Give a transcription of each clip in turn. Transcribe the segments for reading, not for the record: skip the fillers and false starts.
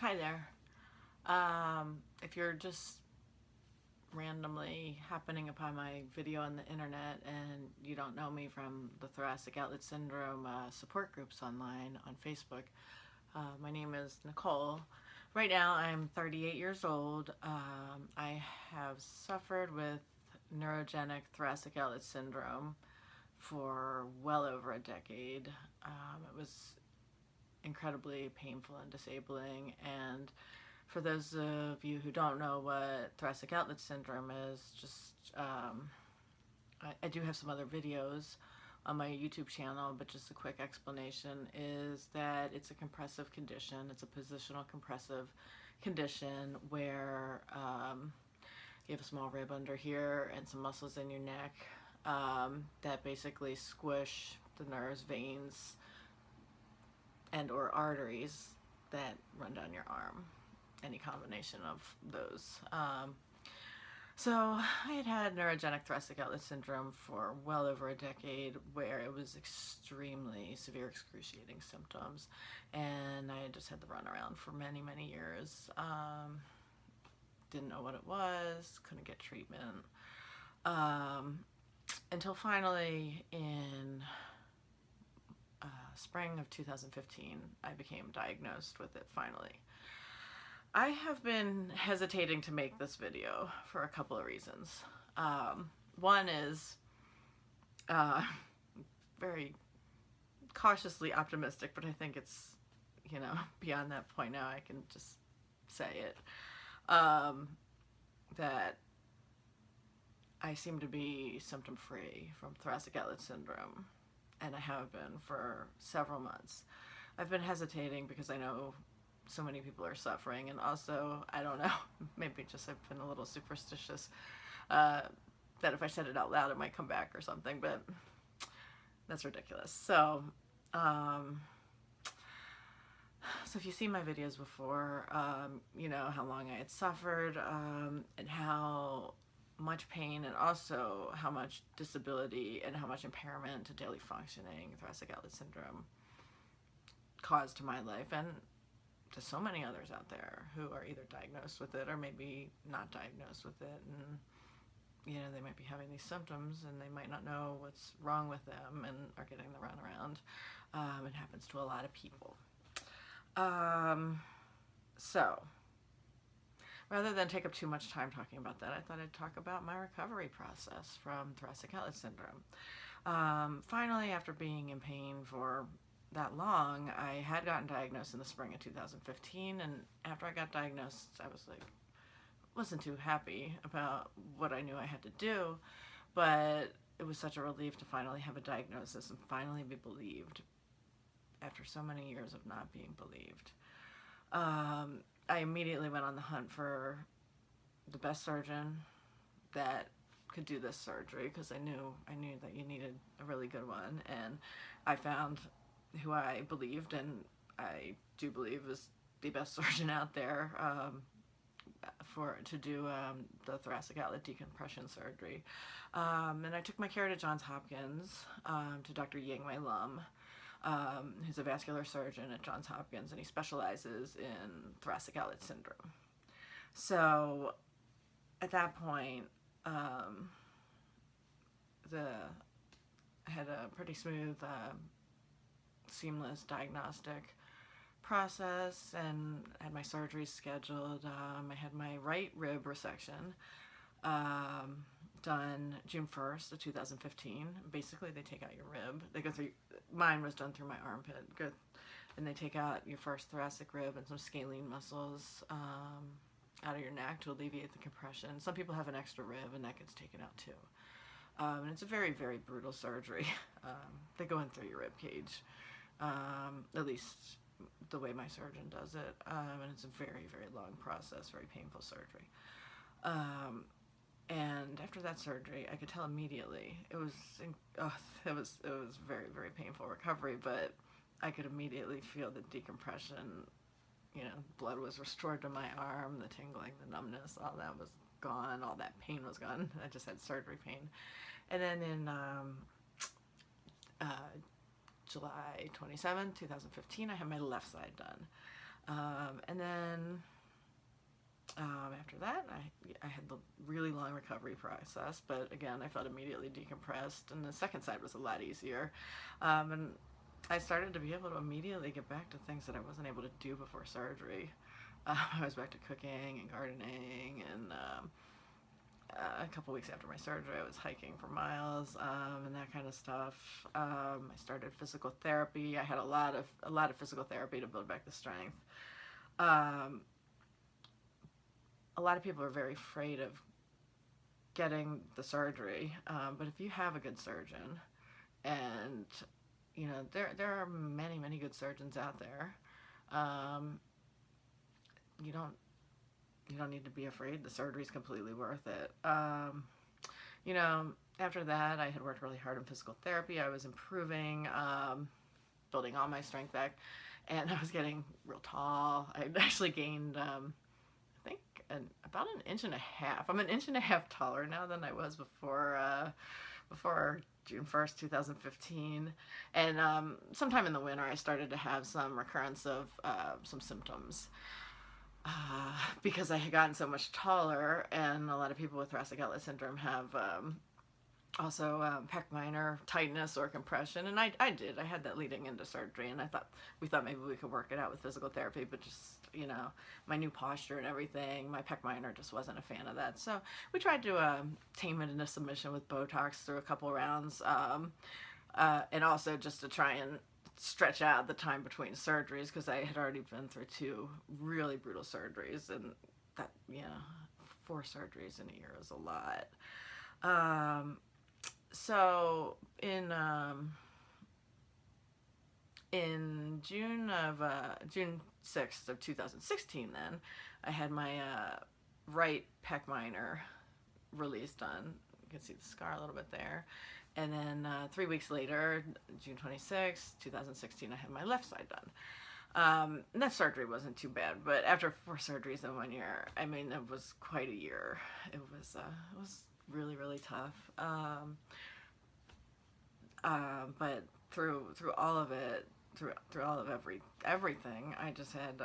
Hi there. If you're just randomly happening upon my video on the internet and you don't know me from the Thoracic Outlet Syndrome support groups online on Facebook, my name is Nicole. Right now I'm 38 years old. I have suffered with neurogenic thoracic outlet syndrome for well over a decade. It was incredibly painful and disabling, and for those of you who don't know what thoracic outlet syndrome is, I do have some other videos on my YouTube channel, but just a quick explanation is that it's a compressive condition. It's a positional compressive condition where you have a small rib under here and some muscles in your neck that basically squish the nerves, veins, and or arteries that run down your arm. Any combination of those. So I had neurogenic thoracic outlet syndrome for well over a decade, where it was extremely severe, excruciating symptoms, and I just had the runaround for many, many years. Didn't know what it was, couldn't get treatment, until finally in spring of 2015, I became diagnosed with it finally. I have been hesitating to make this video for a couple of reasons. One is very cautiously optimistic, but I think it's, beyond that point now. I can just say it. That I seem to be symptom-free from thoracic outlet syndrome, and I have been for several months. I've been hesitating because I know so many people are suffering, and also, I don't know, maybe just I've been a little superstitious that if I said it out loud it might come back or something, but that's ridiculous. So if you've seen my videos before, you know how long I had suffered, and how much pain and also how much disability and how much impairment to daily functioning thoracic outlet syndrome caused to my life, and to so many others out there who are either diagnosed with it or maybe not diagnosed with it, and they might be having these symptoms and they might not know what's wrong with them and are getting the runaround. It happens to a lot of people. So rather than take up too much time talking about that, I thought I'd talk about my recovery process from thoracic outlet syndrome. Finally, after being in pain for that long, I had gotten diagnosed in the spring of 2015, and after I got diagnosed, I wasn't too happy about what I knew I had to do, but it was such a relief to finally have a diagnosis and finally be believed after so many years of not being believed. I immediately went on the hunt for the best surgeon that could do this surgery, because I knew that you needed a really good one, and I found who I believed, and I do believe is the best surgeon out there to do the thoracic outlet decompression surgery. And I took my care to Johns Hopkins, to Dr. Ying-Wei Lum, who's a vascular surgeon at Johns Hopkins, and he specializes in thoracic outlet syndrome. So at that point, I had a pretty smooth, seamless diagnostic process, and had my surgeries scheduled. I had my right rib resection done June 1st of 2015. Basically, they take out your rib. They go through, mine was done through my armpit. Good. And they take out your first thoracic rib and some scalene muscles out of your neck to alleviate the compression. Some people have an extra rib, and that gets taken out too. And it's a very, very brutal surgery. They go in through your rib cage, at least the way my surgeon does it, and it's a very, very long process, very painful surgery. And after that surgery, I could tell immediately it was very, very painful recovery, but I could immediately feel the decompression. Blood was restored to my arm, the tingling, the numbness, all that was gone, all that pain was gone. I just had surgery pain. And then in July 27, 2015, I had my left side done. And then after that, I had the really long recovery process, but again, I felt immediately decompressed, and the second side was a lot easier. And I started to be able to immediately get back to things that I wasn't able to do before surgery. I was back to cooking and gardening, and a couple weeks after my surgery, I was hiking for miles, and that kind of stuff. I started physical therapy. I had a lot of physical therapy to build back the strength. Um, a lot of people are very afraid of getting the surgery, but if you have a good surgeon, and there are many good surgeons out there, um, you don't need to be afraid. The surgery is completely worth it. You know, After that, I had worked really hard in physical therapy. I was improving, building all my strength back, and I was getting real tall. I actually gained, I think, about an inch and a half. I'm an inch and a half taller now than I was before June 1st, 2015. And sometime in the winter, I started to have some recurrence of some symptoms. Because I had gotten so much taller, and a lot of people with thoracic outlet syndrome have also pec minor tightness or compression, and I did. I had that leading into surgery, and we thought maybe we could work it out with physical therapy, but just my new posture and everything, my pec minor just wasn't a fan of that. So we tried to tame it into submission with Botox through a couple rounds, and also just to try and stretch out the time between surgeries, because I had already been through 2 really brutal surgeries, and that 4 surgeries in a year is a lot. So in June 6th of 2016, then I had my right pec minor released on. You can see the scar a little bit there. And then 3 weeks later, June 26th, 2016, I had my left side done. And that surgery wasn't too bad, but after 4 surgeries in 1 year, I mean, it was quite a year. It was really, really tough. But through all of it, through all of everything, I just had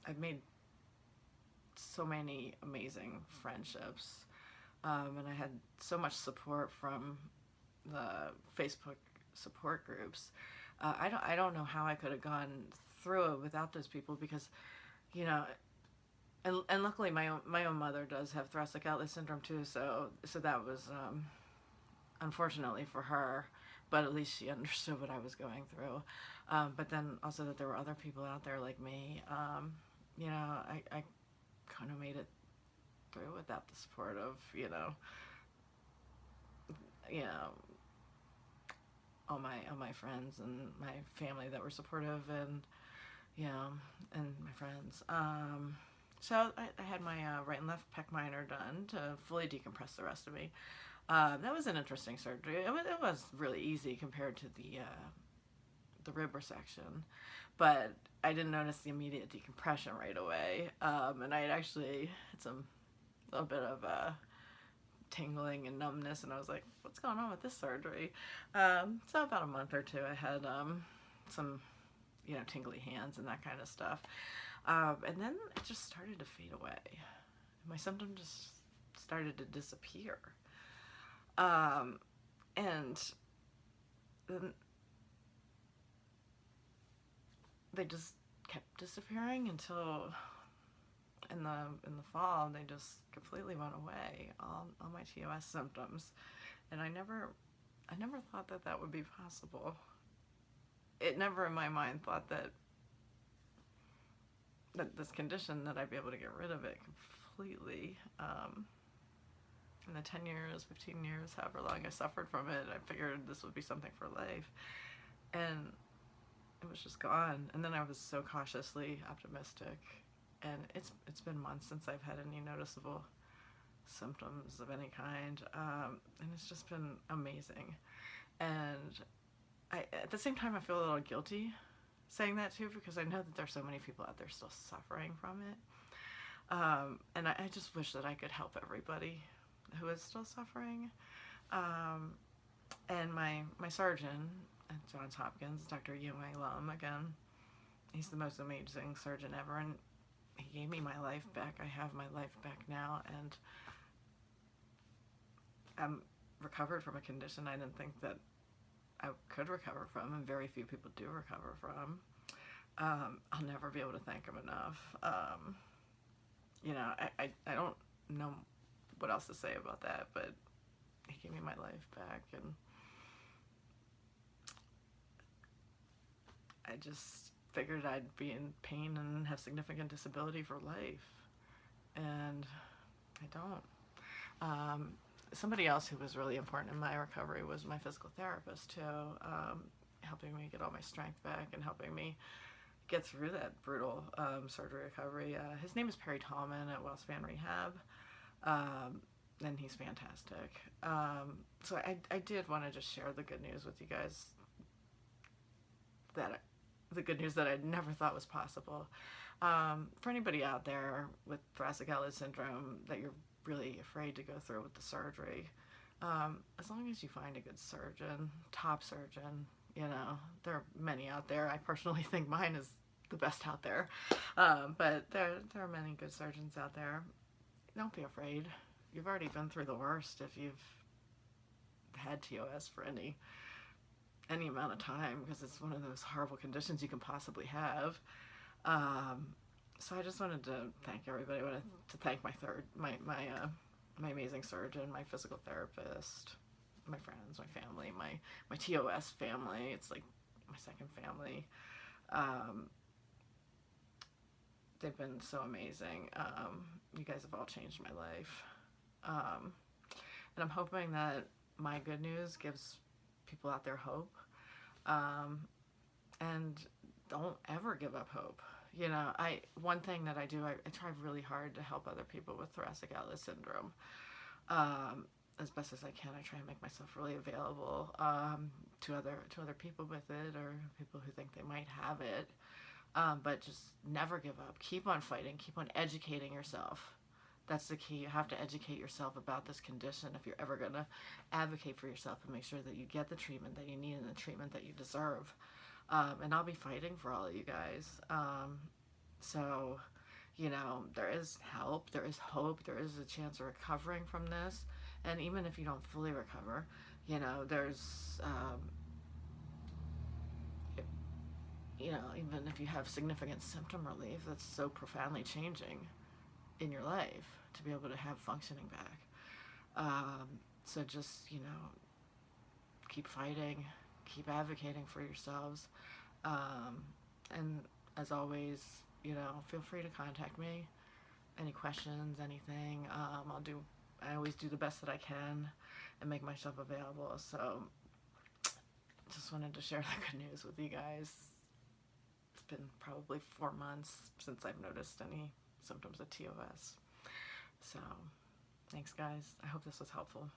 I've made so many amazing friendships, and I had so much support from the Facebook support groups. I don't know how I could have gone through it without those people, because and luckily my own mother does have thoracic outlet syndrome too, so that was unfortunately for her, but at least she understood what I was going through. But then also that there were other people out there like me. I kind of made it through without the support of all my friends and my family that were supportive, and and my friends. So I had my right and left pec minor done to fully decompress the rest of me. That was an interesting surgery. It was really easy compared to the rib resection, but I didn't notice the immediate decompression right away. And I had actually had some little bit of tingling and numbness, and I was like, what's going on with this surgery? So about a month or 2, I had some tingly hands and that kind of stuff. And then it just started to fade away. My symptoms just started to disappear. And then they just kept disappearing until in the fall they just completely went away, all my TOS symptoms. And I never thought that would be possible. It never in my mind thought that this condition, that I'd be able to get rid of it completely. In the 10 years, 15 years, however long I suffered from it, I figured this would be something for life. And it was just gone. And then I was so cautiously optimistic. And it's been months since I've had any noticeable symptoms of any kind. And it's just been amazing. And at the same time, I feel a little guilty saying that too, because I know that there's so many people out there still suffering from it. And I just wish that I could help everybody who is still suffering. And my surgeon at Johns Hopkins, Dr. Yue Lum, again, He's the most amazing surgeon ever, and he gave me my life back. I have my life back now, and I'm recovered from a condition I didn't think that I could recover from, and very few people do recover from. I'll never be able to thank him enough. You know, I don't know what else to say about that, but he gave me my life back, and I just figured I'd be in pain and have significant disability for life, and I don't. Somebody else who was really important in my recovery was my physical therapist too, helping me get all my strength back and helping me get through that brutal surgery recovery. His name is Perry Tallman at Wellspan Rehab, and he's fantastic. So I did want to just share the good news with you guys, the good news that I never thought was possible. For anybody out there with thoracic outlet syndrome that you're really afraid to go through with the surgery, as long as you find a good surgeon, top surgeon, you know, there are many out there. I personally think mine is the best out there, but there are many good surgeons out there. Don't be afraid. You've already been through the worst if you've had TOS for any amount of time, because it's one of those horrible conditions you can possibly have. So I just wanted to thank everybody. I wanted to thank my amazing surgeon, my physical therapist, my friends, my family, my TOS family. It's like my second family. They've been so amazing. You guys have all changed my life. And I'm hoping that my good news gives people out there hope. And don't ever give up hope. You know, one thing that I do, I try really hard to help other people with thoracic outlet syndrome. As best as I can, I try and make myself really available to other people with it, or people who think they might have it. But just never give up. Keep on fighting. Keep on educating yourself. That's the key. You have to educate yourself about this condition if you're ever going to advocate for yourself and make sure that you get the treatment that you need and the treatment that you deserve. And I'll be fighting for all of you guys. So, you know, there is help, there is hope, there is a chance of recovering from this. And even if you don't fully recover, you know, there's, you know, even if you have significant symptom relief, that's so profoundly changing in your life to be able to have functioning back. So just, you know, keep fighting, keep advocating for yourselves. And as always, you know, feel free to contact me. Any questions, anything. I always do the best that I can and make myself available. So just wanted to share the good news with you guys. It's been probably 4 months since I've noticed any symptoms of TOS. So thanks, guys. I hope this was helpful.